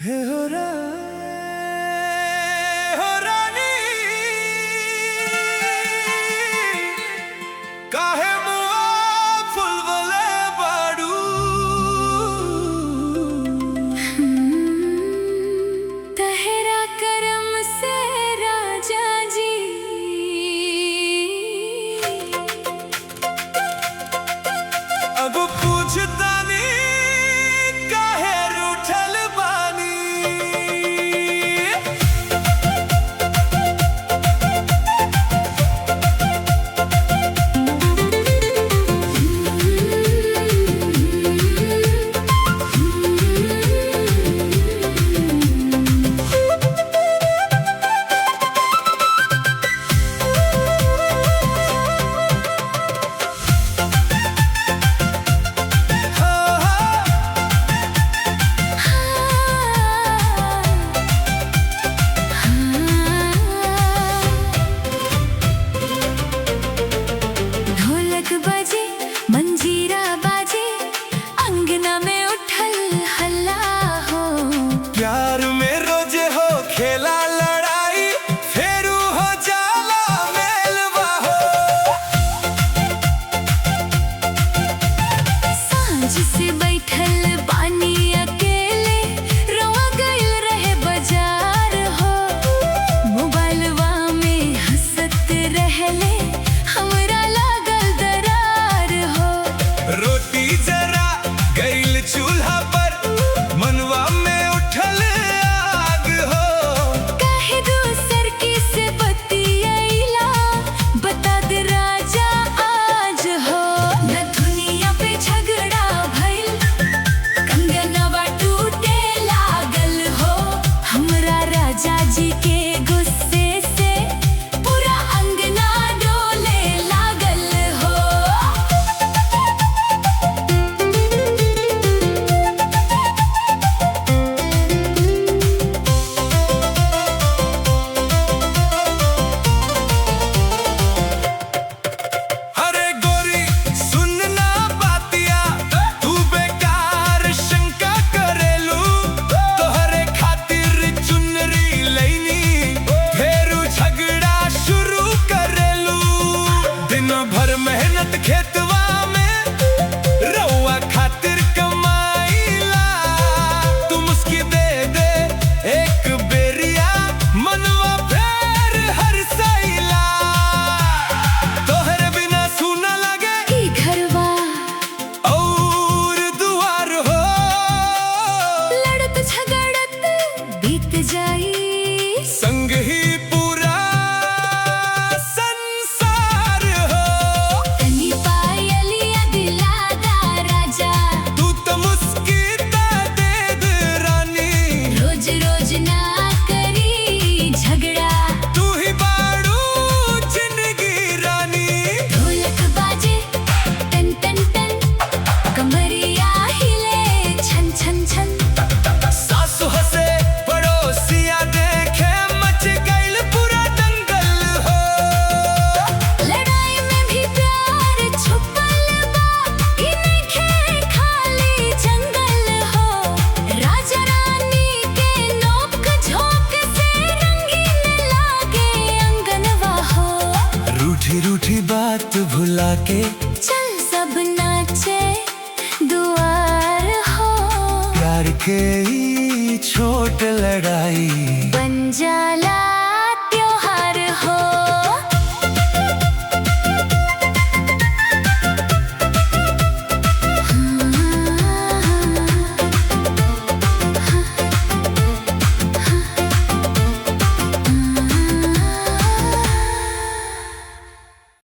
हे हो रानी काहे मुआ फुलवले बाड़ू तहरा करम से राजा जी अब पूछता नहीं काहे रूठल बानी ढोलक बजे मंजीरा बाजे अंगना में उठल हल्ला हो। प्यार में रोजे हो खेला लड़ाई फेरू हो जाला मेलवा हो। सांझ से बैठल बानी अकेले रोआ गइल रहे बाजार हो। मोबाइलवा में हंसत रहले हमरा लागल दरार हो। रोटी जरा गइल चूल्हा पर मनवा में उठल आग हो। काहे दूसर की से बतियैला बता दे राजा आज हो। न दुनिया पे झगड़ा भइल कंगनवा टूटे लागल हो। हमरा राजा जी के गुस्से से पूरा अंगना डोले लागल हो। अरे गोरी सुनना बातिया तू बेकार शंका करेलू। तोहरे खातिर चुनरी लैनी फेरू झगड़ा शुरू करेलू। दिन भर मेहनत खेतवा में रउआ खातिर कमाईला। तू मुस्की दे दे एक बेरिया मनवा फेर हरसैला। तोहरे बिना सुना लगे ई घरवा और दुआर हो। लड़त झगड़त बीत जाई संग ही पूरा संसार हो। तनी पायलिया दिलादा राजा तू तो मुस्की ता दे दे रानी। रोज रोज ना करी झगड़ा। तू ही बाड़ू जिंदगी रानी। ढोलक बाजे टन टन टन कमरिया हिले छन छन छन। सासु हंसे पड़ोसिया देखे मच गइल पूरा दंगल हो। लड़ाई में भी प्यार छुपल बा ई नइखे खाली जंगल हो। राजा रानी के नोक झोंक से रंगीन लागे अंगनवा हो। रूठी रूठी बात भुला के चल सब नाचे दुआर हो। प्यार के ई छोट लड़ाई बन जाला